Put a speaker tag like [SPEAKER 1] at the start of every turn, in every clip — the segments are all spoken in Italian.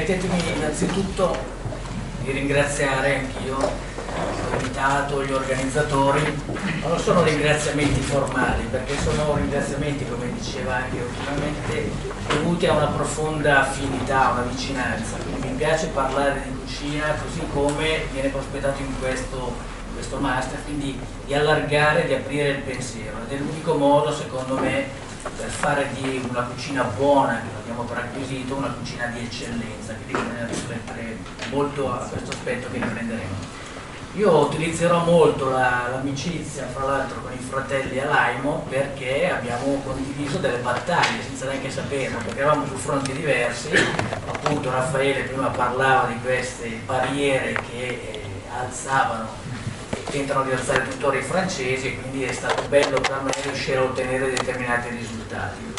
[SPEAKER 1] permettetemi innanzitutto di ringraziare anch'io l'invitato, gli organizzatori, ma non sono ringraziamenti formali, perché sono ringraziamenti, come diceva anche ultimamente, dovuti a una profonda affinità, una vicinanza. Quindi mi piace parlare di cucina così come viene prospettato in questo master, quindi di allargare, di aprire il pensiero, ed è l'unico modo, secondo me, per fare di una cucina buona, che abbiamo per acquisito, una cucina di eccellenza, quindi bisogna riflettere molto a questo aspetto che riprenderemo. Io utilizzerò molto l'amicizia, fra l'altro, con i fratelli Alaimo, perché abbiamo condiviso delle battaglie senza neanche saperlo, perché eravamo su fronti diversi. Appunto Raffaele prima parlava di queste barriere che alzavano, tentano di alzare tuttora i francesi, e quindi è stato bello per me riuscire a ottenere determinati risultati.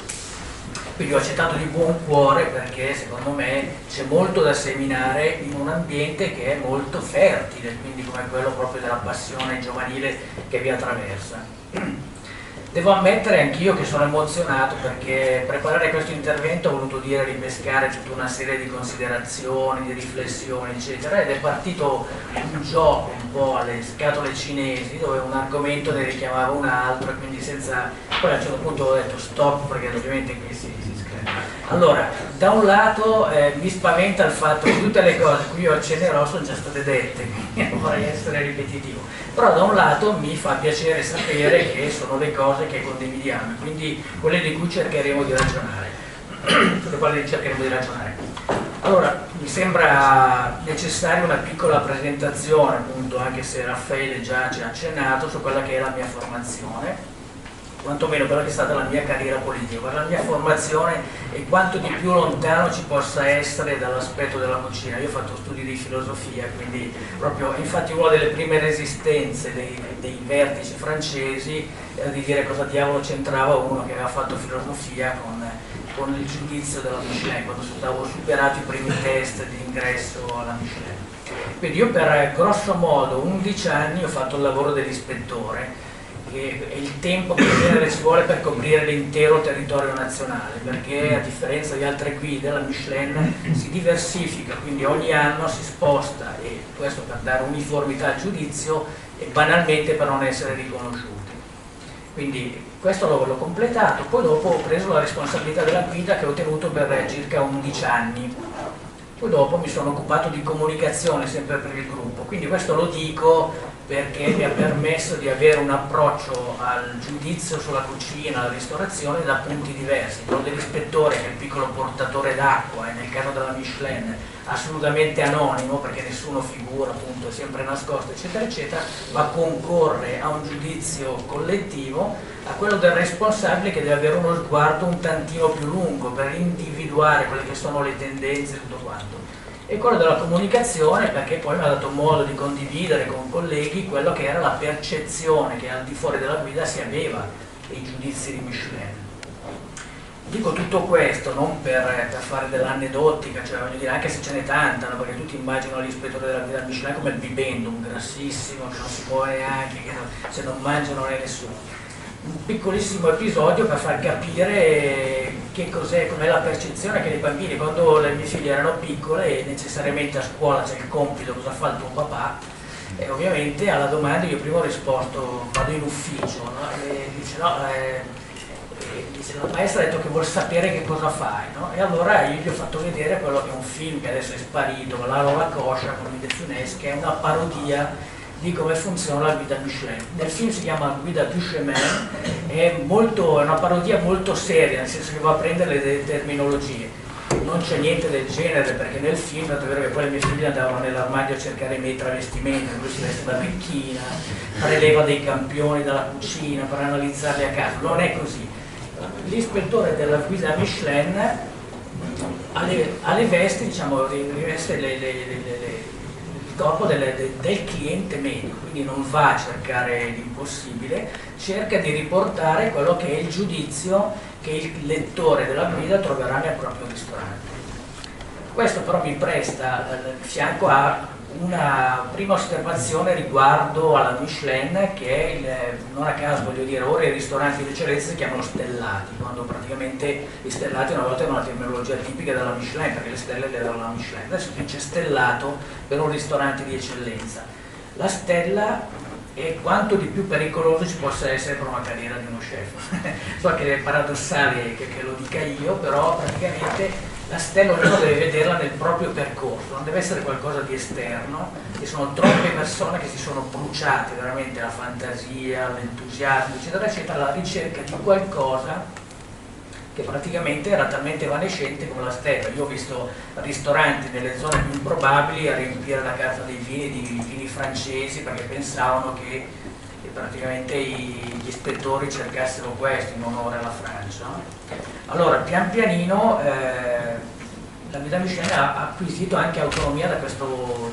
[SPEAKER 1] Quindi ho accettato di buon cuore, perché secondo me c'è molto da seminare in un ambiente che è molto fertile, quindi come quello proprio della passione giovanile che vi attraversa. Devo ammettere anch'io che sono emozionato, perché preparare questo intervento ha voluto dire ripescare tutta una serie di considerazioni, di riflessioni, eccetera, ed è partito un gioco un po' alle scatole cinesi, dove un argomento ne richiamava un altro, e quindi senza... Poi a un certo punto ho detto stop, perché ovviamente qui si scrive. Allora, da un lato mi spaventa il fatto che tutte le cose che io accennerò sono già state dette, quindi non vorrei essere ripetitivo, però da un lato mi fa piacere sapere che sono le cose che condividiamo, quindi quelle di cui cercheremo di ragionare, sulle quali cercheremo di ragionare. Allora, mi sembra necessaria una piccola presentazione, appunto, anche se Raffaele già ci ha accennato, su quella che è la mia formazione, quantomeno quella che è stata la mia carriera politica, la mia formazione e quanto di più lontano ci possa essere dall'aspetto della cucina. Io ho fatto studi di filosofia, quindi proprio, infatti una delle prime resistenze dei vertici francesi era di dire cosa diavolo c'entrava uno che aveva fatto filosofia con il giudizio della Michelin, quando avevo superato i primi test di ingresso alla Michelin. Quindi io per grosso modo 11 anni ho fatto il lavoro dell'ispettore, che è il tempo che in genere ci vuole per coprire l'intero territorio nazionale, perché a differenza di altre guide la Michelin si diversifica, quindi ogni anno si sposta, e questo per dare uniformità al giudizio e banalmente per non essere riconosciuti. Quindi questo l'ho completato, poi dopo ho preso la responsabilità della guida, che ho tenuto per circa 11 anni. Poi dopo mi sono occupato di comunicazione sempre per il gruppo, quindi questo lo dico perché mi ha permesso di avere un approccio al giudizio sulla cucina, alla ristorazione da punti diversi. Quello dell'ispettore, che è il piccolo portatore d'acqua, e nel caso della Michelin assolutamente anonimo, perché nessuno figura, appunto, è sempre nascosto, eccetera eccetera, ma concorre a un giudizio collettivo, a quello del responsabile, che deve avere uno sguardo un tantino più lungo per individuare quelle che sono le tendenze e tutto quanto. E quello della comunicazione, perché poi mi ha dato modo di condividere con colleghi quello che era la percezione che al di fuori della guida si aveva dei giudizi di Michelin. Dico tutto questo non per fare dell'aneddotica, cioè voglio dire, anche se ce n'è tanta, no? Perché tutti immaginano l'ispettore della guida Michelin come il bibendum grassissimo, che non si può neanche, che se non mangia non è nessuno. Un piccolissimo episodio per far capire che cos'è, com'è la percezione che dei bambini, quando le mie figlie erano piccole e necessariamente a scuola c'è il compito cosa fa il tuo papà, e ovviamente alla domanda io prima ho risposto vado in ufficio, no? E dice no, dice, la maestra ha detto che vuol sapere che cosa fai, no? E allora io gli ho fatto vedere quello che è un film che adesso è sparito, La Lava Kosha con De Funès, che è una parodia di come funziona la guida Michelin. Nel film si chiama Guida du Chemin, è una parodia molto seria, nel senso che va a prendere le terminologie. Non c'è niente del genere, perché nel film, tanto è vero che poi le mie figlie andavano nell'armadio a cercare i miei travestimenti, lui si veste da vecchina, preleva dei campioni dalla cucina per analizzarli a caso. Non è così. L'ispettore della guida Michelin ha le vesti, diciamo, riveste il corpo del cliente medio, quindi non va a cercare l'impossibile, cerca di riportare quello che è il giudizio che il lettore della guida troverà nel proprio ristorante. Questo però mi presta al fianco a una prima osservazione riguardo alla Michelin, che è non a caso, voglio dire, ora i ristoranti di eccellenza si chiamano stellati, quando praticamente gli stellati una volta erano una terminologia tipica della Michelin, perché le stelle le dava la Michelin, adesso si dice stellato per un ristorante di eccellenza. La stella è quanto di più pericoloso ci possa essere per una carriera di uno chef. So che è paradossale che lo dica io, però praticamente la stella ognuno deve vederla nel proprio percorso, non deve essere qualcosa di esterno, ci sono troppe persone che si sono bruciate veramente la fantasia, l'entusiasmo, eccetera, eccetera, alla ricerca di qualcosa che praticamente era talmente evanescente come la stella. Io ho visto ristoranti nelle zone più improbabili a riempire la carta dei vini di vini francesi perché pensavano che praticamente gli ispettori cercassero questo in onore alla Francia. Allora, pian pianino la guida Michelin ha acquisito anche autonomia da questo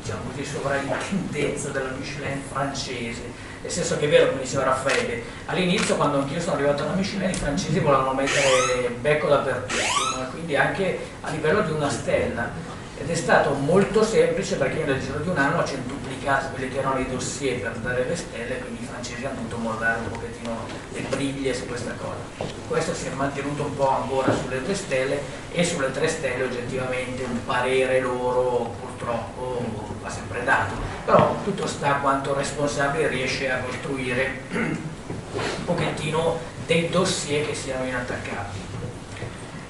[SPEAKER 1] diciamo così, sovraintendenza della Michelin francese. Nel senso che è vero, come diceva Raffaele, all'inizio quando anch'io sono arrivato alla Michelin i francesi volevano mettere becco dappertutto, no? Quindi anche a livello di una stella. Ed è stato molto semplice perché io nel giro di un anno ho centuplicato quelli che erano i dossier per dare le stelle, quindi i francesi hanno dovuto mollare un pochettino le briglie su questa cosa. Questo si è mantenuto un po' ancora sulle 2 stelle e sulle 3 stelle oggettivamente un parere loro purtroppo va sempre dato, però tutto sta quanto responsabile riesce a costruire un pochettino dei dossier che siano inattaccabili.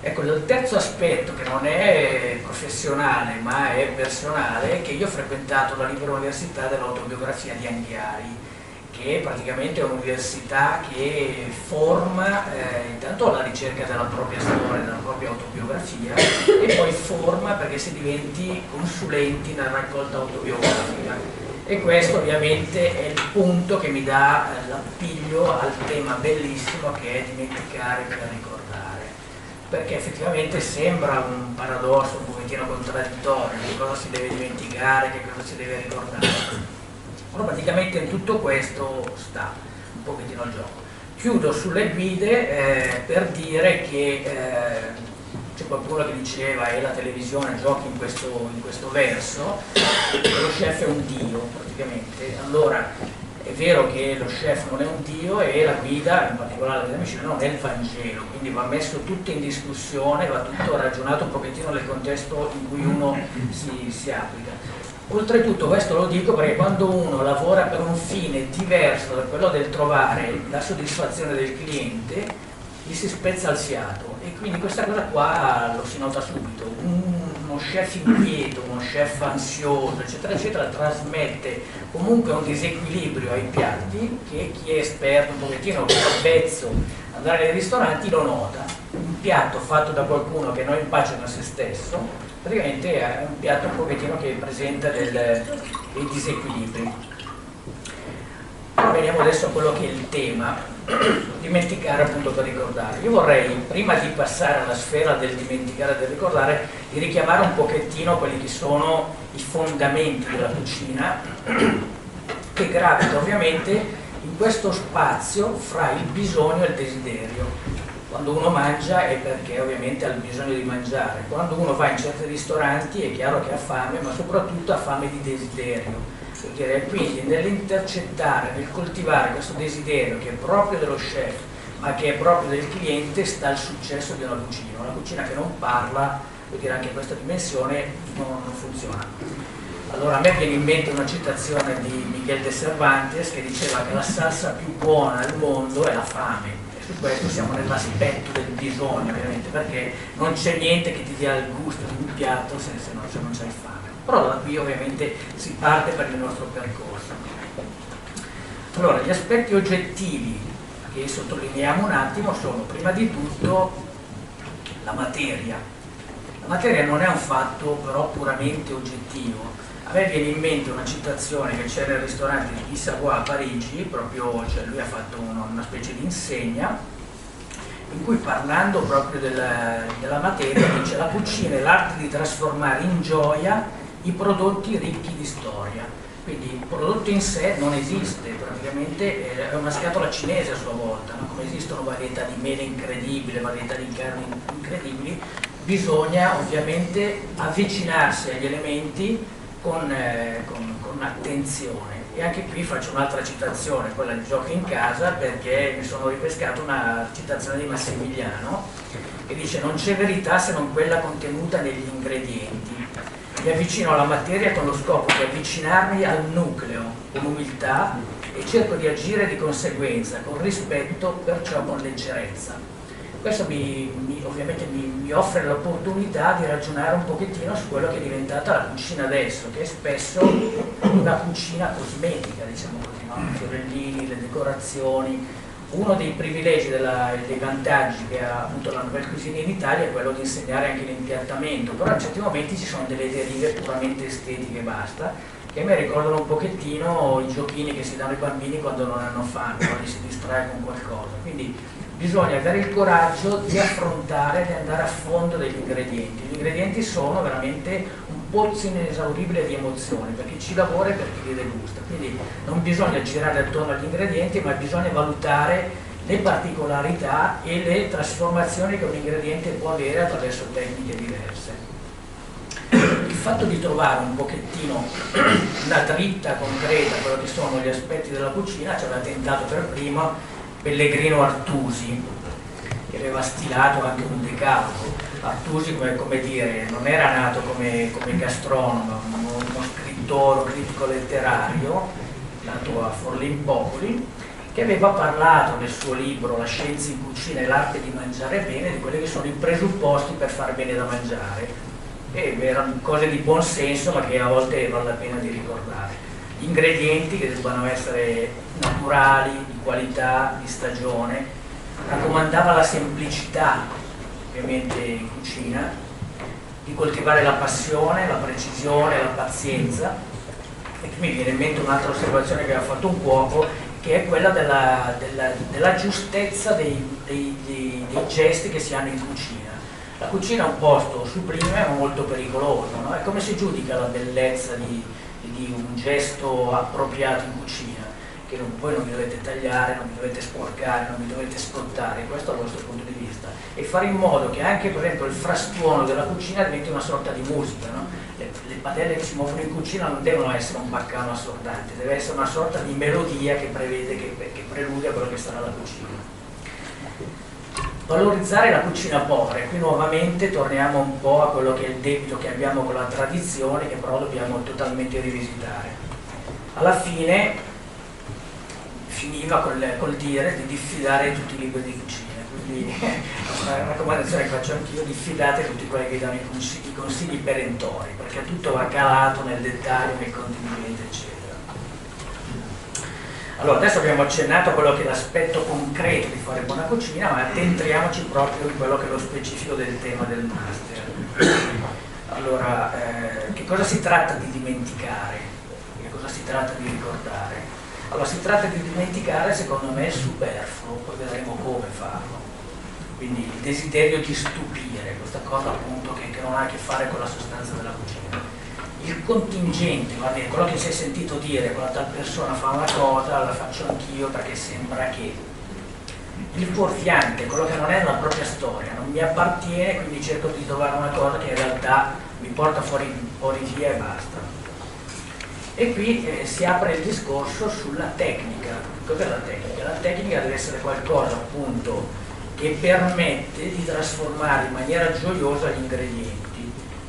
[SPEAKER 1] Ecco, il terzo aspetto, che non è professionale ma è personale, è che io ho frequentato la Libera Università dell'autobiografia di Anghiari, che è praticamente un'università che forma intanto alla ricerca della propria storia, della propria autobiografia, e poi forma perché si diventi consulenti nella raccolta autobiografica. E questo ovviamente è il punto che mi dà l'appiglio al tema bellissimo che è dimenticare per ricordare. Perché effettivamente sembra un paradosso, un pochettino contraddittorio, che cosa si deve dimenticare, che cosa si deve ricordare. Però praticamente in tutto questo sta un pochettino il gioco. Chiudo sulle guide per dire che c'è qualcuno che diceva e la televisione giochi in questo verso, lo chef è un dio praticamente. Allora, è vero che lo chef non è un dio e la guida, in particolare la guida Michelin, non è il Vangelo, quindi va messo tutto in discussione, va tutto ragionato un pochettino nel contesto in cui uno si applica. Oltretutto questo lo dico perché quando uno lavora per un fine diverso da quello del trovare la soddisfazione del cliente, gli si spezza il fiato e quindi questa cosa qua lo si nota subito. Uno chef inquieto, uno chef ansioso, eccetera, eccetera, trasmette comunque un disequilibrio ai piatti che chi è esperto un pochettino, che è avvezzo andare nei ristoranti lo nota. Un piatto fatto da qualcuno che non è in pace con se stesso, praticamente è un piatto un pochettino che presenta dei disequilibri. Veniamo adesso a quello che è il tema, dimenticare appunto per ricordare. Io vorrei, prima di passare alla sfera del dimenticare e del ricordare, di richiamare un pochettino quelli che sono i fondamenti della cucina, che gravita ovviamente in questo spazio fra il bisogno e il desiderio. Quando uno mangia è perché ovviamente ha il bisogno di mangiare, quando uno va in certi ristoranti è chiaro che ha fame, ma soprattutto ha fame di desiderio. Quindi nell'intercettare, nel coltivare questo desiderio che è proprio dello chef ma che è proprio del cliente sta il successo di una cucina che non parla, vuol dire anche in questa dimensione non funziona. Allora a me viene in mente una citazione di Miguel de Cervantes che diceva che la salsa più buona al mondo è la fame, e su questo siamo nell'aspetto del bisogno ovviamente, perché non c'è niente che ti dia il gusto di un piatto se non c'hai fame. Però da qui ovviamente si parte per il nostro percorso. Allora, gli aspetti oggettivi che sottolineiamo un attimo sono prima di tutto la materia. La materia non è un fatto però puramente oggettivo. A me viene in mente una citazione che c'è nel ristorante di Savoie a Parigi, proprio, cioè lui ha fatto una specie di insegna in cui, parlando proprio della materia, dice: la cucina è l'arte di trasformare in gioia i prodotti ricchi di storia. Quindi il prodotto in sé non esiste, praticamente è una scatola cinese a sua volta, no? Come esistono varietà di mele incredibili, varietà di carni incredibili, bisogna ovviamente avvicinarsi agli elementi con attenzione. E anche qui faccio un'altra citazione, quella di Giochi in casa, perché mi sono ripescato una citazione di Massimiliano che dice: non c'è verità se non quella contenuta negli ingredienti. Mi avvicino alla materia con lo scopo di avvicinarmi al nucleo con umiltà e cerco di agire di conseguenza, con rispetto, perciò con leggerezza. Questo ovviamente mi offre l'opportunità di ragionare un pochettino su quello che è diventata la cucina adesso, che è spesso una cucina cosmetica, diciamo così, no? I fiorellini, le decorazioni. Uno dei privilegi dei vantaggi che ha avuto la Nouvelle Cuisine in Italia è quello di insegnare anche l'impiattamento, però in certi momenti ci sono delle derive puramente estetiche e basta, che a me ricordano un pochettino i giochini che si danno ai bambini quando non hanno fame, quando si distrae con qualcosa. Quindi bisogna avere il coraggio di affrontare, di andare a fondo degli ingredienti. Gli ingredienti sono veramente un pozzo inesauribile di emozioni, per chi ci lavora e per chi li degusta. Quindi non bisogna girare attorno agli ingredienti, ma bisogna valutare le particolarità e le trasformazioni che un ingrediente può avere attraverso tecniche diverse. Il fatto di trovare un pochettino una dritta concreta a quello che sono gli aspetti della cucina ci aveva tentato per primo Pellegrino Artusi, che aveva stilato anche un decalogo. Artusi, come dire, non era nato come gastronomo, uno scrittore, un critico letterario, nato a Forlimpopoli, che aveva parlato nel suo libro La scienza in cucina e l'arte di mangiare bene di quelli che sono i presupposti per far bene da mangiare. E erano cose di buon senso, ma che a volte vale la pena di ricordare. Gli ingredienti che debbano essere naturali, di qualità, di stagione, raccomandava la semplicità, ovviamente in cucina, di coltivare la passione, la precisione, la pazienza. E qui mi viene in mente un'altra osservazione che aveva fatto un cuoco, che è quella della giustezza dei gesti che si hanno in cucina. La cucina è un posto sublime ma molto pericoloso, no? È come si giudica la bellezza di un gesto appropriato in cucina, che voi non vi dovete tagliare, non vi dovete sporcare, non vi dovete scottare, questo è il vostro punto di vista, e fare in modo che anche per esempio il frastuono della cucina diventi una sorta di musica, no? Le padelle che si muovono in cucina non devono essere un baccano assordante, deve essere una sorta di melodia che prevede, che preludia quello che sarà la cucina. Valorizzare la cucina povera, e qui nuovamente torniamo un po' a quello che è il debito che abbiamo con la tradizione, che però dobbiamo totalmente rivisitare. Alla fine finiva col dire di diffidare tutti i libri di cucina, quindi una raccomandazione che faccio anch'io: diffidate tutti quelli che danno i consigli perentori, perché tutto va calato nel dettaglio, nel contenimento, eccetera. Allora, adesso abbiamo accennato a quello che è l'aspetto concreto di fare buona cucina, ma addentriamoci proprio in quello che è lo specifico del tema del master. Allora, che cosa si tratta di dimenticare? Che cosa si tratta di ricordare? Allora, si tratta di dimenticare, secondo me, è superfluo, poi vedremo come farlo. Quindi il desiderio di stupire, questa cosa appunto che non ha a che fare con la sostanza della cucina. Il contingente, va bene, quello che si è sentito dire, quella tal persona fa una cosa, la faccio anch'io perché sembra che. Il fuorviante, quello che non è la propria storia, non mi appartiene, quindi cerco di trovare una cosa che in realtà mi porta fuori via e basta. E qui si apre il discorso sulla tecnica. Cos'è la tecnica? La tecnica deve essere qualcosa appunto che permette di trasformare in maniera gioiosa gli ingredienti,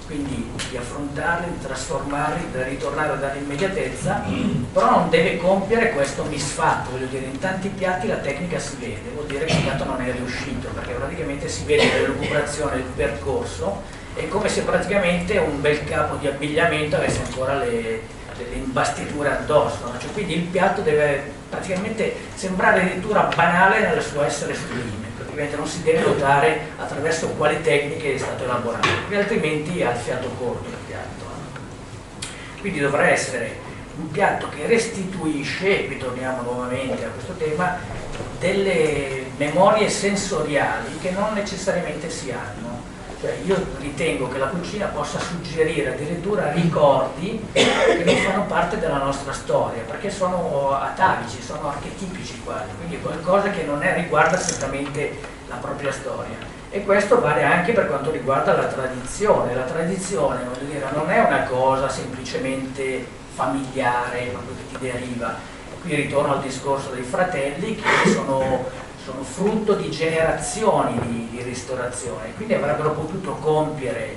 [SPEAKER 1] quindi di affrontarli, di trasformarli, di ritornare a dare immediatezza, però non deve compiere questo misfatto. Voglio dire, in tanti piatti la tecnica si vede, vuol dire che il piatto non è riuscito, perché praticamente si vede l'elucubrazione del percorso, è come se praticamente un bel capo di abbigliamento avesse ancora delle imbastiture addosso, no? Cioè, quindi il piatto deve praticamente sembrare addirittura banale nel suo essere sublime. Non si deve notare attraverso quali tecniche è stato elaborato, perché altrimenti ha il fiato corto il piatto. Quindi dovrà essere un piatto che restituisce, e qui torniamo nuovamente a questo tema, delle memorie sensoriali che non necessariamente si hanno. Cioè, io ritengo che la cucina possa suggerire addirittura ricordi che non fanno parte della nostra storia, perché sono atavici, sono archetipici quasi, quindi qualcosa che non riguarda strettamente la propria storia. E questo vale anche per quanto riguarda la tradizione. La tradizione, voglio dire, non è una cosa semplicemente familiare, proprio che ti deriva. Qui ritorno al discorso dei fratelli, che sono frutto di generazioni di ristorazione, quindi avrebbero potuto compiere,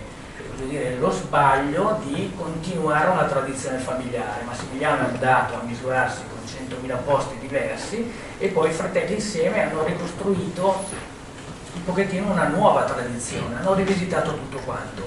[SPEAKER 1] voglio dire, lo sbaglio di continuare una tradizione familiare. Massimiliano è andato a misurarsi con 100.000 posti diversi e poi i fratelli insieme hanno ricostruito un pochettino una nuova tradizione, hanno rivisitato tutto quanto.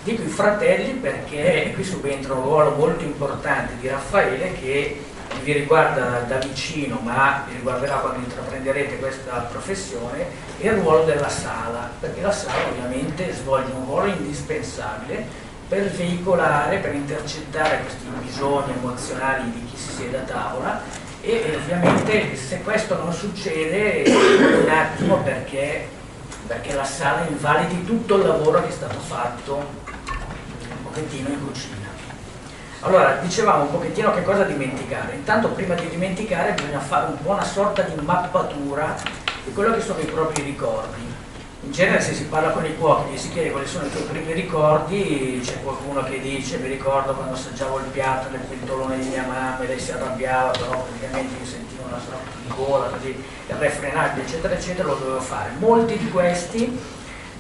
[SPEAKER 1] Dico i fratelli perché qui subentra un ruolo molto importante di Raffaele, che vi riguarda da vicino, ma vi riguarderà quando intraprenderete questa professione, è il ruolo della sala, perché la sala ovviamente svolge un ruolo indispensabile per veicolare, per intercettare questi bisogni emozionali di chi si siede a tavola, e ovviamente se questo non succede un attimo perché la sala invalidi tutto il lavoro che è stato fatto un pochettino in cucina. Allora, dicevamo un pochettino che cosa dimenticare. Intanto, prima di dimenticare, bisogna fare un po' una sorta di mappatura di quello che sono i propri ricordi. In genere, se si parla con i cuochi e si chiede quali sono i tuoi primi ricordi, c'è qualcuno che dice: mi ricordo quando assaggiavo il piatto nel pentolone di mia mamma e lei si arrabbiava, però praticamente io sentivo una sorta di gola, così, irrefrenabile, eccetera, eccetera, lo dovevo fare. Molti di questi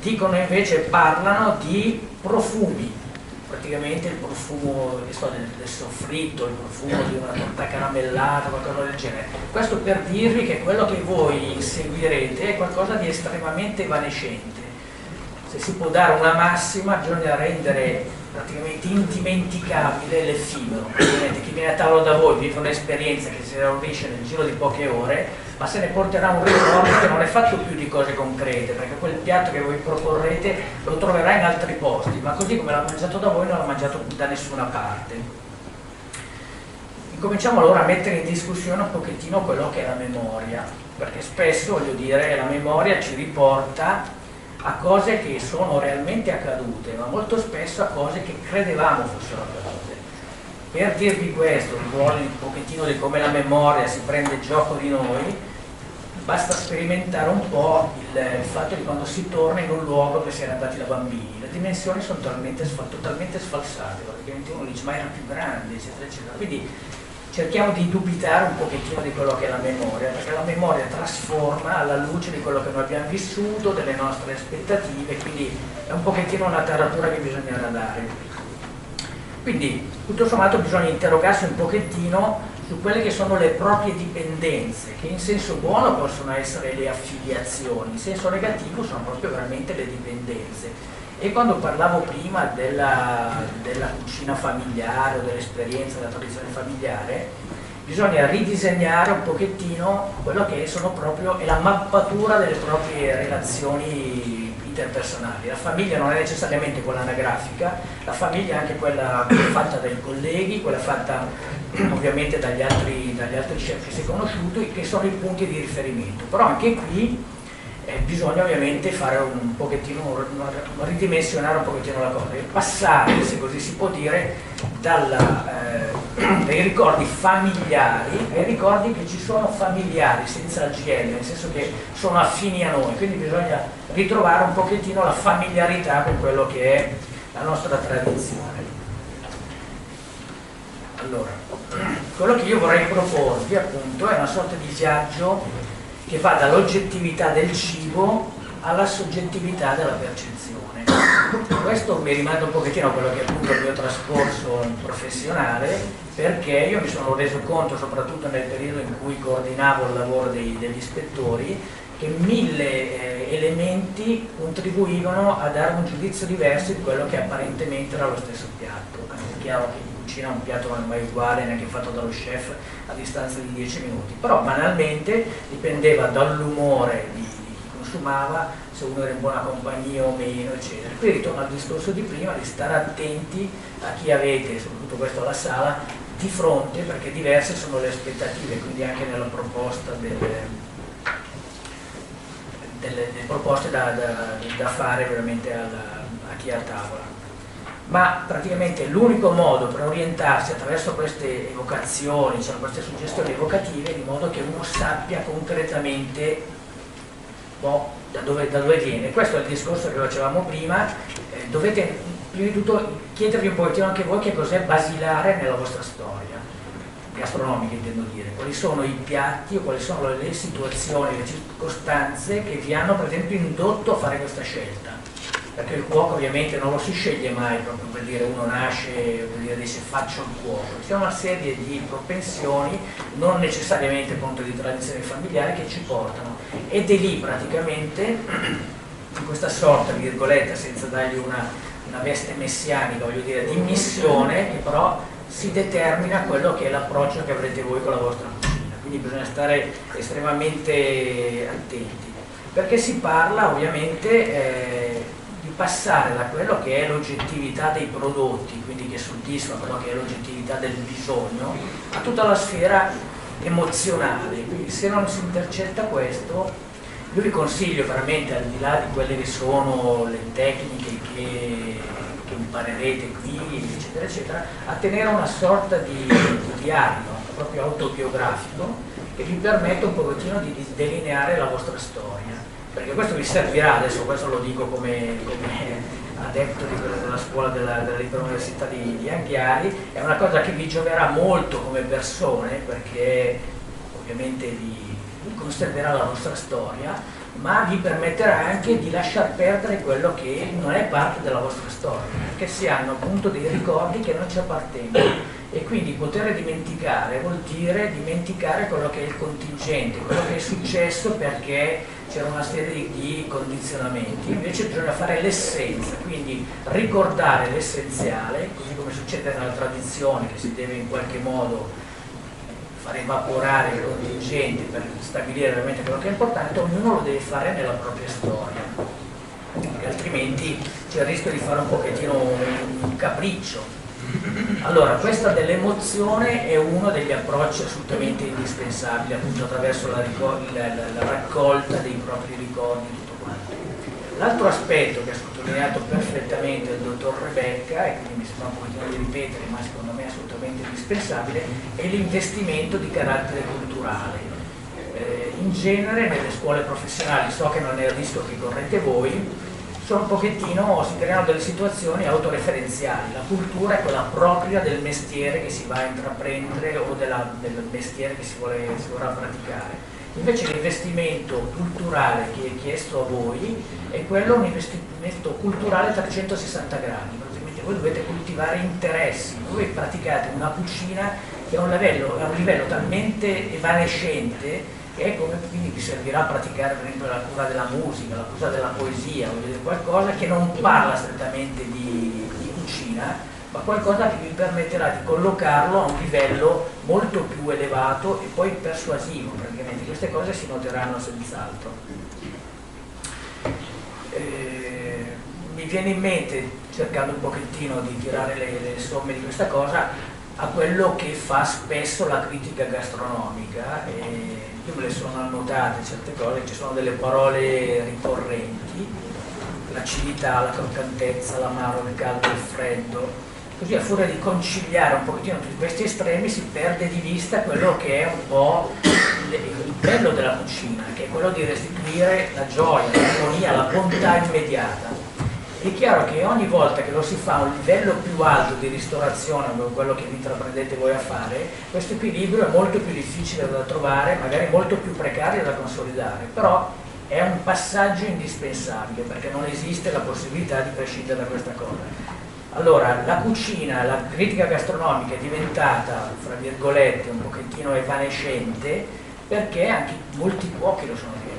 [SPEAKER 1] dicono invece, parlano di profumi. Praticamente il profumo del soffritto, il profumo di una torta caramellata, qualcosa del genere. Questo per dirvi che quello che voi inseguirete è qualcosa di estremamente evanescente. Se si può dare una massima, bisogna rendere praticamente indimenticabile l'effimero. Ovviamente chi viene a tavola da voi vive un'esperienza che si esaurisce nel giro di poche ore, ma se ne porterà un ricordo che non è fatto più di cose concrete, perché quel piatto che voi proporrete lo troverà in altri posti, ma così come l'ha mangiato da voi non l'ha mangiato da nessuna parte. Incominciamo allora a mettere in discussione un pochettino quello che è la memoria, perché spesso, voglio dire, la memoria ci riporta a cose che sono realmente accadute, ma molto spesso a cose che credevamo fossero accadute. Per dirvi questo, vi vuole un pochettino di come la memoria si prende gioco di noi, basta sperimentare un po' il fatto di quando si torna in un luogo dove si era andati da bambini. Le dimensioni sono totalmente sfalsate, praticamente uno dice ma era più grande, eccetera, eccetera. Quindi cerchiamo di dubitare un pochettino di quello che è la memoria, perché la memoria trasforma alla luce di quello che noi abbiamo vissuto, delle nostre aspettative, quindi è un pochettino una taratura che bisogna dare. Quindi tutto sommato bisogna interrogarsi un pochettino su quelle che sono le proprie dipendenze, che in senso buono possono essere le affiliazioni, in senso negativo sono proprio veramente le dipendenze. E quando parlavo prima della cucina familiare o dell'esperienza della tradizione familiare, bisogna ridisegnare un pochettino quello che sono proprio è la mappatura delle proprie relazioni interpersonali. La famiglia non è necessariamente quella anagrafica, la famiglia è anche quella fatta dai colleghi, quella fatta ovviamente dagli altri chef che si è conosciuto, che sono i punti di riferimento. Però anche qui bisogna ovviamente fare un pochettino, ridimensionare un pochettino la cosa e passare, se così si può dire, dai ricordi familiari ai ricordi che ci sono familiari senza il GL, nel senso che sono affini a noi, quindi bisogna ritrovare un pochettino la familiarità con quello che è la nostra tradizione. Allora, quello che io vorrei proporvi appunto è una sorta di viaggio che va dall'oggettività del cibo alla soggettività della percezione. Questo mi rimanda un pochettino a quello che è appunto il mio trascorso professionale, perché io mi sono reso conto, soprattutto nel periodo in cui coordinavo il lavoro degli ispettori, che 1000 elementi contribuivano a dare un giudizio diverso di quello che apparentemente era lo stesso piatto. È chiaro che in cucina un piatto non è mai uguale, neanche fatto dallo chef a distanza di 10 minuti, però banalmente dipendeva dall'umore di chi consumava, se uno era in buona compagnia o meno, eccetera. Qui ritorno al discorso di prima, di stare attenti a chi avete, soprattutto questo alla sala, di fronte, perché diverse sono le aspettative, quindi anche nella proposta delle proposte da fare veramente a chi è a tavola. Ma praticamente l'unico modo per orientarsi attraverso queste evocazioni, cioè queste suggestioni evocative, di modo che uno sappia concretamente po' da dove viene. Questo è il discorso che facevamo prima. Dovete prima di tutto chiedervi un pochettino anche voi che cos'è basilare nella vostra storia gastronomica, intendo dire, quali sono i piatti o quali sono le situazioni, le circostanze che vi hanno per esempio indotto a fare questa scelta, perché il cuoco ovviamente non lo si sceglie mai proprio per dire uno nasce per dire dice faccio il cuoco, c'è una serie di propensioni non necessariamente appunto di tradizioni familiari che ci portano, ed è lì praticamente in questa sorta virgolette senza dargli una veste messianica, voglio dire di missione, che però si determina quello che è l'approccio che avrete voi con la vostra cucina, quindi bisogna stare estremamente attenti, perché si parla ovviamente di passare da quello che è l'oggettività dei prodotti, quindi che soddisfa quello che è l'oggettività del bisogno, a tutta la sfera emozionale, quindi se non si intercetta questo, io vi consiglio veramente, al di là di quelle che sono le tecniche che imparerete qui, eccetera, eccetera, a tenere una sorta di diario proprio autobiografico che vi permette un pochettino di delineare la vostra storia, perché questo vi servirà, adesso questo lo dico come adepto della scuola della Libera Università di Anghiari, è una cosa che vi gioverà molto come persone, perché ovviamente vi conserverà la vostra storia, ma vi permetterà anche di lasciar perdere quello che non è parte della vostra storia, perché si hanno appunto dei ricordi che non ci appartengono, e quindi poter dimenticare vuol dire dimenticare quello che è il contingente, quello che è successo perché c'era una serie di condizionamenti. Invece bisogna fare l'essenza, quindi ricordare l'essenziale, così come succede nella tradizione, che si deve in qualche modo far evaporare il contingente per stabilire veramente quello che è importante. Ognuno lo deve fare nella propria storia, perché altrimenti c'è il rischio di fare un pochettino un capriccio. Allora, questa dell'emozione è uno degli approcci assolutamente indispensabili, appunto attraverso la raccolta dei propri ricordi e tutto quanto. L'altro aspetto che ha sottolineato perfettamente il dottor Rebecca, e quindi mi sembra un pochettino di ripetere, ma secondo me è assolutamente indispensabile, è l'investimento di carattere culturale. In genere nelle scuole professionali, so che non è il rischio che correte voi, sono un pochettino, si creano delle situazioni autoreferenziali, la cultura è quella propria del mestiere che si va a intraprendere o del mestiere che si vorrà praticare. Invece l'investimento culturale che è chiesto a voi è quello, un investimento culturale a 360 gradi, praticamente voi dovete coltivare interessi, voi praticate una cucina che ha un livello talmente evanescente che è come, quindi vi servirà a praticare per esempio la cura della musica, la cura della poesia, qualcosa che non parla strettamente di cucina, ma qualcosa che vi permetterà di collocarlo a un livello molto più elevato e poi persuasivo, praticamente queste cose si noteranno senz'altro. Mi viene in mente, cercando un pochettino di tirare le somme di questa cosa, a quello che fa spesso la critica gastronomica, e io me le sono annotate certe cose, ci sono delle parole ricorrenti, l'acidità, la croccantezza, l'amaro, il caldo, il freddo. Così a furia di conciliare un pochettino tutti questi estremi si perde di vista quello che è un po' il bello della cucina, che è quello di restituire la gioia, l'armonia, la bontà immediata. È chiaro che ogni volta che lo si fa a un livello più alto di ristorazione, come quello che vi intraprendete voi a fare, questo equilibrio è molto più difficile da trovare, magari molto più precario da consolidare, però è un passaggio indispensabile, perché non esiste la possibilità di prescindere da questa cosa. Allora, la cucina, la critica gastronomica è diventata, fra virgolette, un pochettino evanescente, perché anche molti cuochi lo sono diventati.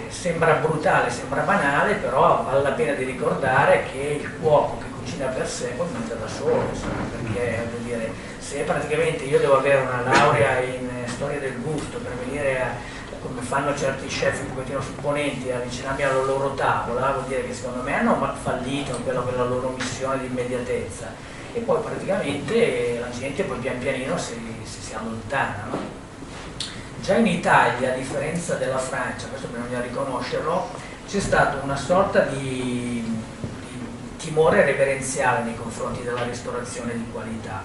[SPEAKER 1] Sembra brutale, sembra banale, però vale la pena di ricordare che il cuoco che cucina per sé poi mangia da solo, insomma, perché voglio dire, se praticamente io devo avere una laurea in storia del gusto per venire come fanno certi chef un pochettino supponenti, avvicinarmi alla loro tavola, vuol dire che secondo me hanno fallito in quello che è la loro missione di immediatezza, e poi praticamente la gente poi pian pianino si allontana, no? Già in Italia, a differenza della Francia, questo bisogna riconoscerlo, c'è stata una sorta di timore reverenziale nei confronti della ristorazione di qualità.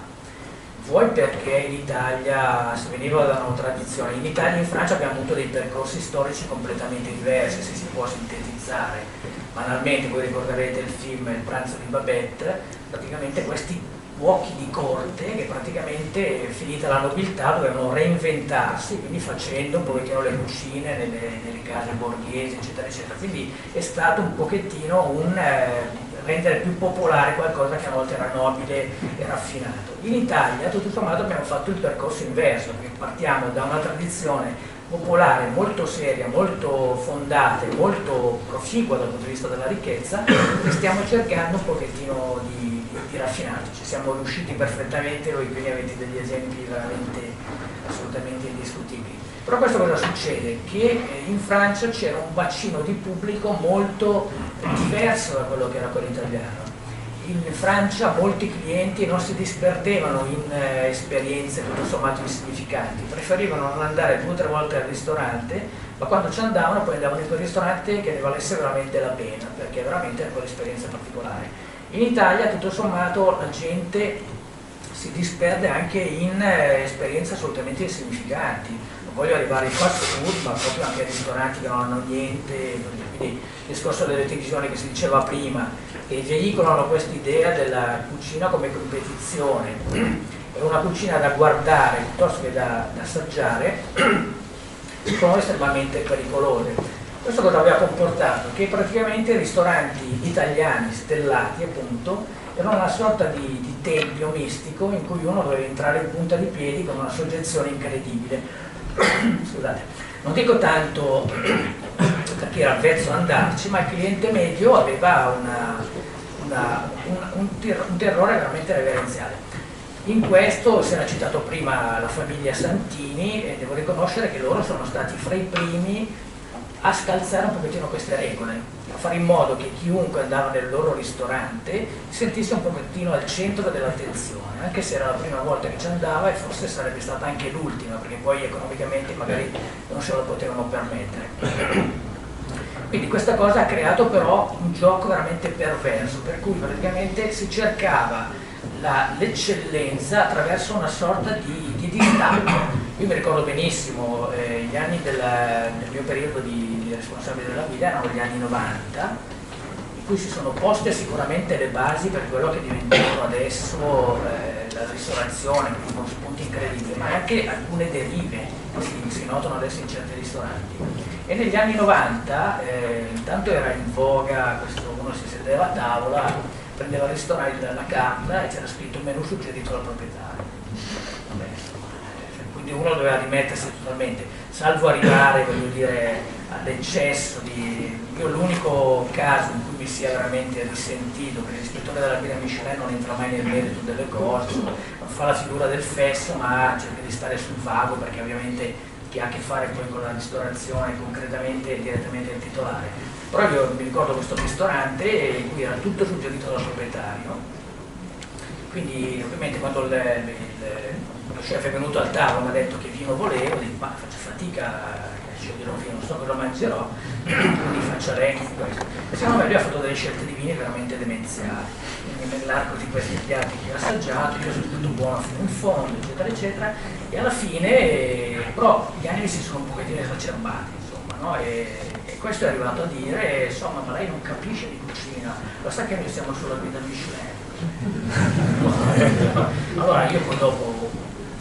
[SPEAKER 1] vuoi perché in Italia si veniva da una tradizione, in Italia e in Francia abbiamo avuto dei percorsi storici completamente diversi, se si può sintetizzare banalmente. Voi ricorderete il film Il pranzo di Babette, praticamente questi uomini di corte che praticamente, finita la nobiltà, dovevano reinventarsi, quindi facendo un pochettino le cucine nelle case borghesi, eccetera, eccetera. Quindi è stato un pochettino un rendere più popolare qualcosa che a volte era nobile e raffinato. In Italia, tutto sommato, abbiamo fatto il percorso inverso, perché partiamo da una tradizione popolare molto seria, molto fondata, molto proficua dal punto di vista della ricchezza, e stiamo cercando un pochettino di raffinarci. Ci siamo riusciti perfettamente, voi quindi avete degli esempi veramente assolutamente indiscutibili. Però questo cosa succede? Che in Francia c'era un bacino di pubblico molto diverso da quello che era quello italiano. In Francia molti clienti non si disperdevano in esperienze tutto sommato insignificanti, preferivano non andare 2 o 3 volte al ristorante, ma quando ci andavano poi andavano in quel ristorante che ne valesse veramente la pena, perché veramente era quell'esperienza particolare. In Italia tutto sommato la gente si disperde anche in esperienze assolutamente insignificanti. Non voglio arrivare ai fast food, ma proprio anche ai ristoranti che non hanno niente. Quindi il discorso delle televisioni che si diceva prima, che veicolano questa idea della cucina come competizione, è una cucina da guardare piuttosto che da assaggiare, sono estremamente pericolose. Questo cosa aveva comportato? Che praticamente i ristoranti italiani stellati, appunto, erano una sorta di tempio mistico in cui uno doveva entrare in punta di piedi con una soggezione incredibile. Scusate, non dico tanto perché era avvezzo ad andarci, ma il cliente medio aveva un terrore veramente reverenziale. In questo si era citato prima la famiglia Santini, e devo riconoscere che loro sono stati fra i primi a scalzare un pochettino queste regole, a fare in modo che chiunque andava nel loro ristorante si sentisse un pochettino al centro dell'attenzione, anche se era la prima volta che ci andava, e forse sarebbe stata anche l'ultima, perché poi economicamente magari non se lo potevano permettere. Quindi questa cosa ha creato però un gioco veramente perverso, per cui praticamente si cercava l'eccellenza attraverso una sorta di distacco. Io mi ricordo benissimo gli anni del mio periodo di responsabile della guida erano gli anni 90, in cui si sono poste sicuramente le basi per quello che diventano adesso la ristorazione, con spunti incredibili, ma anche alcune derive che si notano adesso in certi ristoranti. E negli anni 90 intanto era in voga, uno si sedeva a tavola, prendeva il ristorante dalla carta e c'era scritto menù suggerito dal proprietario. Quindi uno doveva rimettersi totalmente, salvo arrivare, voglio dire, all'eccesso di... Io l'unico caso in cui mi sia veramente risentito, perché l'ispettore della guida Michelin non entra mai nel merito delle cose, non fa la figura del fesso, ma cerca di stare sul vago, perché ovviamente chi ha a che fare poi con la ristorazione concretamente e direttamente il titolare. Però io mi ricordo questo ristorante in cui era tutto suggerito dal proprietario, quindi ovviamente quando lo chef è venuto al tavolo mi ha detto che vino volevo, dico ma faccio fatica a scegliere un vino, non so cosa mangerò, quindi faccio elenchi questo. E secondo me lui ha fatto delle scelte di vini veramente demenziali, quindi nell'arco di questi piatti che ho assaggiato, io sono stato buono fino in fondo, eccetera, eccetera, e alla fine però gli anni si sono un pochettino esacerbati, insomma, no? E questo è arrivato a dire, insomma, ma lei non capisce di cucina, lo sa che noi siamo sulla guida Michelin. Allora io poi dopo ho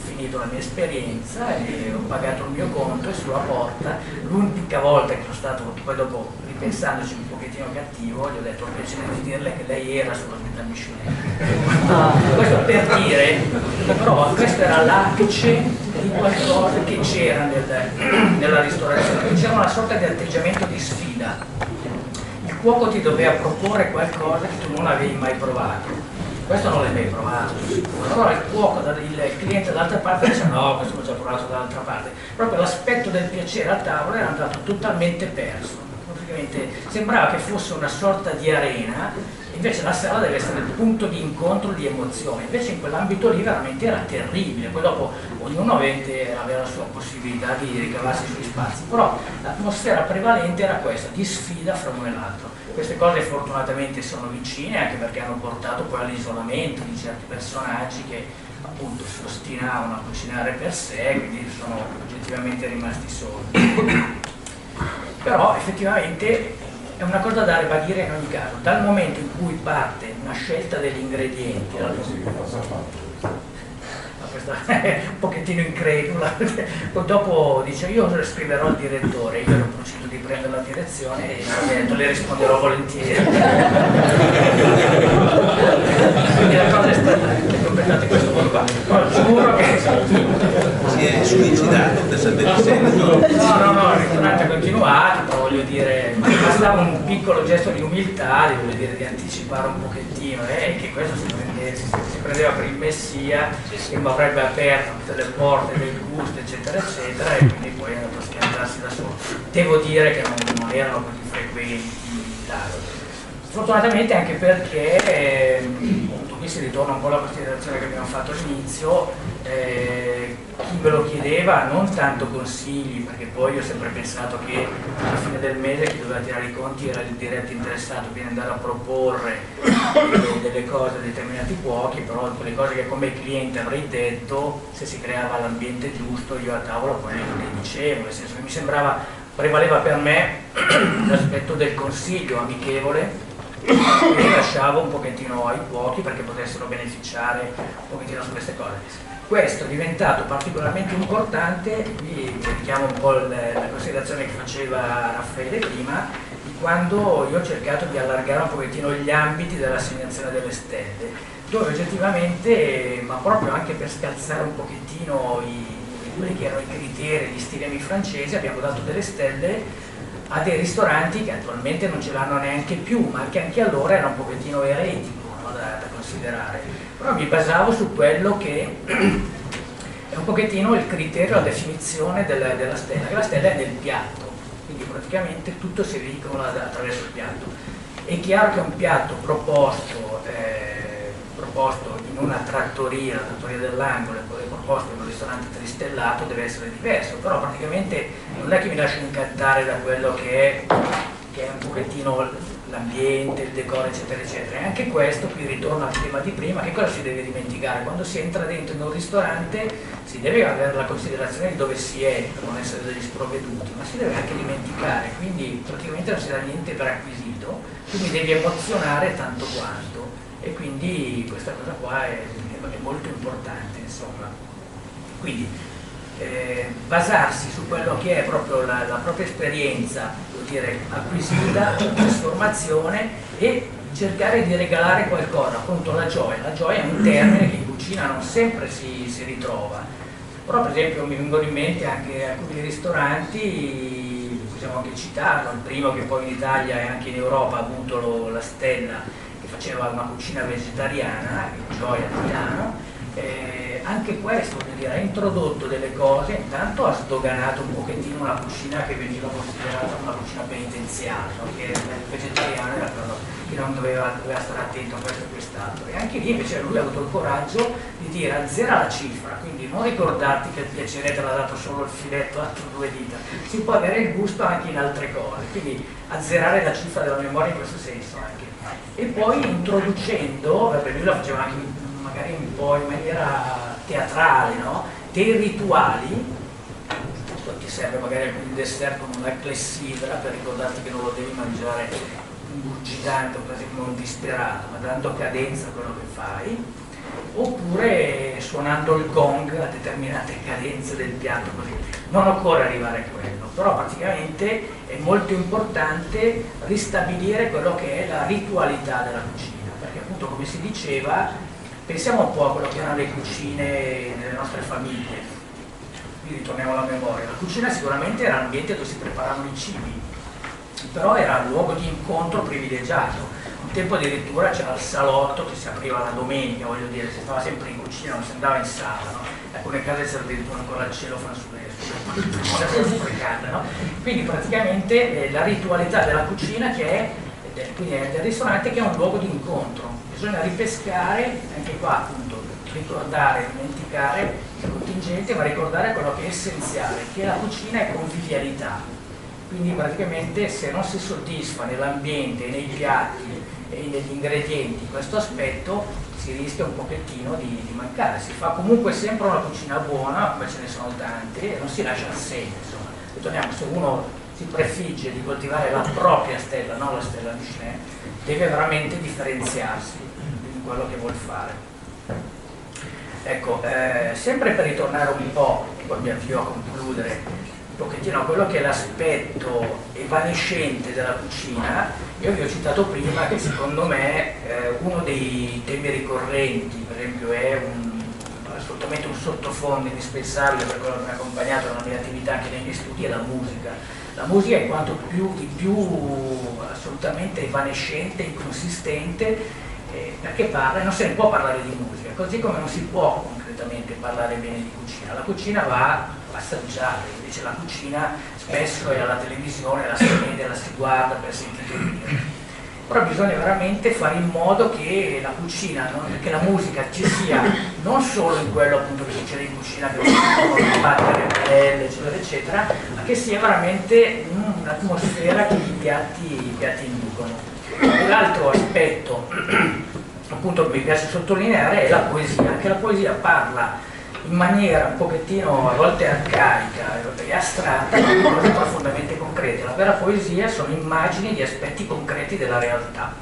[SPEAKER 1] finito la mia esperienza e ho pagato il mio conto, e sulla porta, l'unica volta che sono stato, poi dopo ripensandoci un pochettino cattivo, gli ho detto: ho piacere di dirle che lei era sulla guida Michelin. Questo per dire, però questo era l'apice di qualcosa che c'era nella ristorazione, c'era una sorta di atteggiamento di sfida. Il cuoco ti doveva proporre qualcosa che tu non avevi mai provato. Questo non l'hai mai provato, allora il cuoco, il cliente dall'altra parte dice no, questo l'ho già provato dall'altra parte. Proprio l'aspetto del piacere a tavola era andato totalmente perso. Praticamente sembrava che fosse una sorta di arena, invece la sala deve essere il punto di incontro di emozioni. Invece in quell'ambito lì veramente era terribile. Poi dopo ognuno aveva la sua possibilità di ricavarsi sugli spazi, però l'atmosfera prevalente era questa, di sfida fra uno e l'altro. Queste cose fortunatamente sono vicine, anche perché hanno portato poi all'isolamento di certi personaggi che appunto si ostinavano a cucinare per sé, quindi sono oggettivamente rimasti soli. Però effettivamente è una cosa da ribadire in ogni caso, dal momento in cui parte una scelta degli ingredienti, questa è un pochettino incredula, poi dopo dice io scriverò al direttore, io non procedo di prendere la direzione e ho detto le risponderò volentieri. Quindi la cosa è stata completate questo modo qua. No, giuro che
[SPEAKER 2] si è suicidato questa dell'essenza.
[SPEAKER 1] no, il ristorante ha continuato, voglio dire, bastava un piccolo gesto di umiltà, voglio dire, di anticipare un pochettino, che questo si prendeva per il messia che mi avrebbe aperto tutte le porte del gusto, eccetera, eccetera, e quindi poi è andato a schiantarsi da solo. Devo dire che non erano così frequenti, sfortunatamente anche perché, qui si ritorna un po' alla considerazione che abbiamo fatto all'inizio, chi me lo chiedeva non tanto consigli, perché poi io ho sempre pensato che alla fine del mese chi doveva tirare i conti era il diretto interessato, quindi andare a proporre delle cose a determinati cuochi, però quelle cose che come cliente avrei detto, se si creava l'ambiente giusto io a tavola poi le dicevo, nel senso che mi sembrava, prevaleva per me l'aspetto del consiglio amichevole, quindi lasciavo un pochettino ai cuochi perché potessero beneficiare un pochettino su queste cose. Questo è diventato particolarmente importante, qui richiamo un po' la considerazione che faceva Raffaele prima, quando io ho cercato di allargare un pochettino gli ambiti dell'assegnazione delle stelle, dove oggettivamente, ma proprio anche per scalzare un pochettino quelli che erano i criteri, gli stilemi francesi, abbiamo dato delle stelle a dei ristoranti che attualmente non ce l'hanno neanche più, ma che anche allora era un pochettino eretico, no, da considerare. Però mi basavo su quello che è un pochettino il criterio, la definizione della stella, che la stella è nel piatto, quindi praticamente tutto si veicola attraverso il piatto. È chiaro che un piatto proposto in una trattoria, la trattoria dell'angolo, e poi proposto in un ristorante tristellato deve essere diverso, però praticamente non è che mi lascio incantare da quello che è un pochettino l'ambiente, il decoro, eccetera, eccetera. E anche questo, qui ritorna al tema di prima, che cosa si deve dimenticare? Quando si entra dentro in un ristorante si deve avere la considerazione di dove si è, per non essere degli sprovveduti, ma si deve anche dimenticare, quindi praticamente non si dà niente per acquisito, quindi devi emozionare tanto quanto. E quindi questa cosa qua è molto importante, insomma. Quindi basarsi su quello che è proprio la propria esperienza, vuol dire acquisita, trasformazione, e cercare di regalare qualcosa, appunto la gioia. La gioia è un termine che in cucina non sempre si ritrova, però per esempio mi vengono in mente anche alcuni ristoranti, possiamo anche citarlo, il primo che poi in Italia e anche in Europa ha avuto la stella, faceva una cucina vegetariana, Gioia a Milano, anche questo, voglio dire, ha introdotto delle cose, intanto ha sdoganato un pochettino una cucina che veniva considerata una cucina penitenziale, no? Che il vegetariano era quello che non doveva stare attento a questo e quest'altro, e anche lì invece lui ha avuto il coraggio di dire azzera la cifra, quindi non ricordarti che il piacere te l'ha dato solo il filetto a 2 dita, si può avere il gusto anche in altre cose, quindi azzerare la cifra della memoria in questo senso anche. E poi introducendo, perché lui la faceva anche magari un po' in maniera teatrale, no? Dei rituali, ti serve magari un dessert con una clessidra per ricordarti che non lo devi mangiare ingurgitante o quasi come un disperato, ma dando cadenza a quello che fai, oppure suonando il gong a determinate cadenze del piatto, così. Non occorre arrivare a quello, però praticamente è molto importante ristabilire quello che è la ritualità della cucina, perché appunto, come si diceva, pensiamo un po' a quello che erano le cucine nelle nostre famiglie. Qui ritorniamo alla memoria. La cucina sicuramente era l'ambiente dove si preparavano i cibi, però era un luogo di incontro privilegiato. Un tempo addirittura c'era il salotto che si apriva la domenica, voglio dire, si stava sempre in cucina, non si andava in sala, no? Alcune case c'era addirittura ancora il celofano sulle sprecate, no? Quindi praticamente la ritualità della cucina che è, quindi del ristorante, che è un luogo di incontro. Bisogna ripescare, anche qua appunto, ricordare, dimenticare il contingente, ma ricordare quello che è essenziale, che la cucina è convivialità. quindi praticamente se non si soddisfa nell'ambiente, nei piatti e negli ingredienti questo aspetto, si rischia un pochettino di mancare. Si fa comunque sempre una cucina buona, poi ce ne sono tanti e non si lascia segno, insomma. Ritorniamo, se uno si prefigge di coltivare la propria stella, non la stella Michelin, deve veramente differenziarsi in quello che vuol fare. Ecco, sempre per ritornare un po', poi mi avvio a concludere, un pochettino a quello che è l'aspetto evanescente della cucina, io vi ho citato prima che secondo me uno dei temi ricorrenti, per esempio, è assolutamente un sottofondo indispensabile per quello che mi ha accompagnato nella mia attività anche nei miei studi, è la musica. La musica è quanto di più assolutamente evanescente, inconsistente, perché parla e non se ne può parlare di musica, così come non si può concretamente parlare bene di cucina. La cucina va assaggiata, invece la cucina spesso è alla televisione, la si vede, la si guarda per sentire dire. Però bisogna veramente fare in modo che la cucina, che la musica ci sia non solo in quello appunto che succede in cucina, che si battere le pelle, eccetera, eccetera, ma che sia veramente un'atmosfera che i piatti inducono. L'altro aspetto appunto che mi piace sottolineare è la poesia. Anche la poesia parla in maniera un pochettino a volte arcaica e astratta, ma di cose profondamente concrete. La vera poesia sono immagini di aspetti concreti della realtà.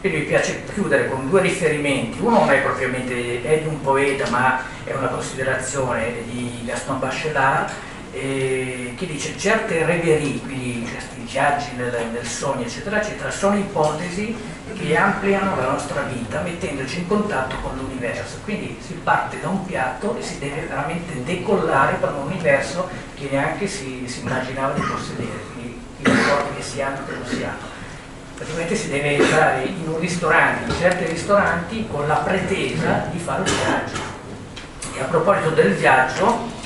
[SPEAKER 1] Quindi mi piace chiudere con due riferimenti. Uno non è propriamente è di un poeta, ma è una considerazione di Gaston Bachelard, che dice certe rêverie, quindi questi viaggi nel sogno, eccetera, eccetera, sono ipotesi che ampliano la nostra vita mettendoci in contatto con l'universo. Quindi si parte da un piatto e si deve veramente decollare per un universo che neanche si immaginava di possedere, quindi i ricordi che si hanno e che non si hanno. Praticamente si deve entrare in un ristorante, in certi ristoranti, con la pretesa di fare un viaggio. E a proposito del viaggio,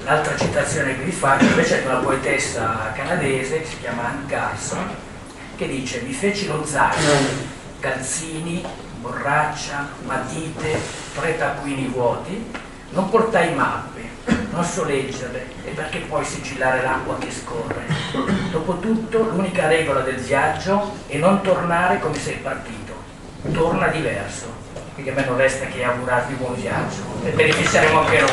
[SPEAKER 1] l'altra citazione che vi faccio invece è di una poetessa canadese che si chiama Anne Carson, che dice: mi feci lo zaino, calzini, borraccia, matite, 3 taccuini vuoti, non portai mappe, non so leggerle e perché puoi sigillare l'acqua che scorre. Dopotutto l'unica regola del viaggio è non tornare come sei partito, torna diverso. Quindi a me non resta che augurarvi buon viaggio e beneficeremo anche noi.